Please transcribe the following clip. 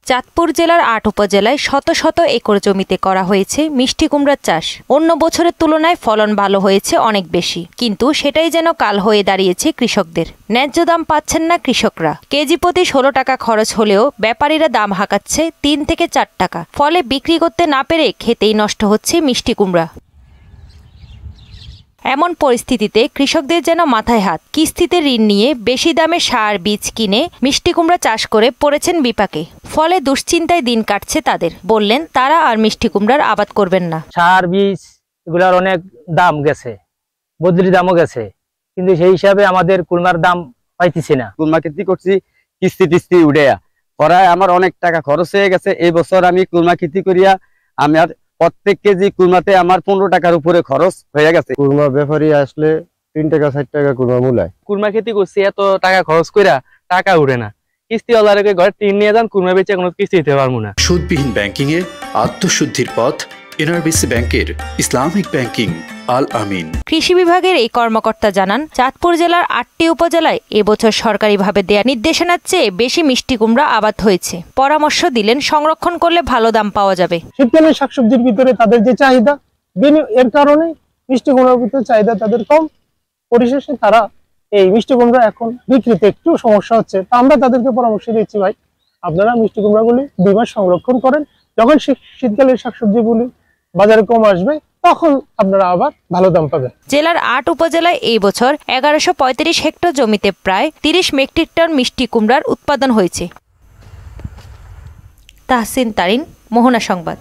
চাঁদপুর জেলার ৮ উপজেলায় শত শত একর জমিতে করা হয়েছে মিষ্টি কুমড়ার চাষ। অন্য বছরের তুলনায় ফলন ভালো হয়েছে অনেক বেশি, কিন্তু সেটাই যেন কাল হয়ে দাঁড়িয়েছে কৃষকদের। ন্যায্য দাম পাচ্ছেন না কৃষকরা। কেজি প্রতি ১৬ টাকা খরচ হলেও ব্যাপারীরা দাম হাঁকাচ্ছে ৩ থেকে ৪ টাকা। ফলে বিক্রি করতে না পেরে খেতেই নষ্ট হচ্ছে মিষ্টি কুমড়া। এমন পরিস্থিতিতে কৃষকদের যেন মাথায় হাত। কিস্তিতে ঋণ নিয়ে বেশি দামে সার বীজ কিনে মিষ্টি কুমড়া চাষ করে পড়েছেন বিপাকে। ফলে দুশ্চিন্তায় দিন কাটছে তাদের। বললেন তারা আর মিষ্টি কুমড়ার আবাদ করবেন না। সার বীজ এগুলার অনেক দাম গেছে, বদলি দামও গেছে, কিন্তু সেই হিসাবে আমাদের কুলমার দাম পাইতেছি না। কুলমা খেতি করছি কিস্তি টিস্তি উড়েয়া, পরায় আমার অনেক টাকা খরচ হয়ে গেছে। এই বছর আমি কুলমা খেতি করিয়া আমার প্রত্যেক কেজি কুলমাতে আমার ১৫ টাকার উপরে খরচ হয়ে গেছে। কুলমা ব্যাপারী আসলে ৩ টাকা ৪ টাকা কুলমা মূলায়। কুলমা খেতি করছি, এত টাকা খরচ কইরা টাকা উঠে না। কিস্তি ওলারকে ঘরে টিন নিয়ে যান, কুলমা বেচে কোনো কিস্তি দিতে পারবো না। সুদবিহীন ব্যাংকিং এর আত্মশুদ্ধির পথ এনআরবিসি ব্যাংকের ইসলামিক ব্যাংকিং আল আমিন। কৃষি বিভাগের এই কর্মকর্তা জানান, চাঁদপুর জেলার ৮টি উপজেলায় এবছর সরকারিভাবে দেয়া নির্দেশনার চেয়ে বেশি মিষ্টি কুমড়া আবাদ হয়েছে। পরামর্শ দিলেন সংরক্ষণ করলে ভালো দাম পাওয়া যাবে। শীতকালীন শাকসবজির ভিতরে তাদের যে চাহিদা, এর কারণে মিষ্টি কুমড়ার ভিতরে চাহিদা তাদের কম। পরিশেষে তারা এই মিষ্টি কুমড়া এখন বিক্রিতে একটু সমস্যা হচ্ছে। তা আমরা তাদেরকে পরামর্শ দিচ্ছি, ভাই আপনারা মিষ্টি কুমড়াগুলি ২ মাস সংরক্ষণ করেন। যখন শীতকালীন শাকসবজিগুলি বাজারে কম আসবে তখন আপনারা আবার ভালো দাম পাবেন। জেলার ৮ উপজেলায় এই বছর ১১৩৫ হেক্টর জমিতে প্রায় ৩০ মেট্রিক টন মিষ্টি কুমড়ার উৎপাদন হয়েছে। তাহসিন তারিন, মোহনা সংবাদ।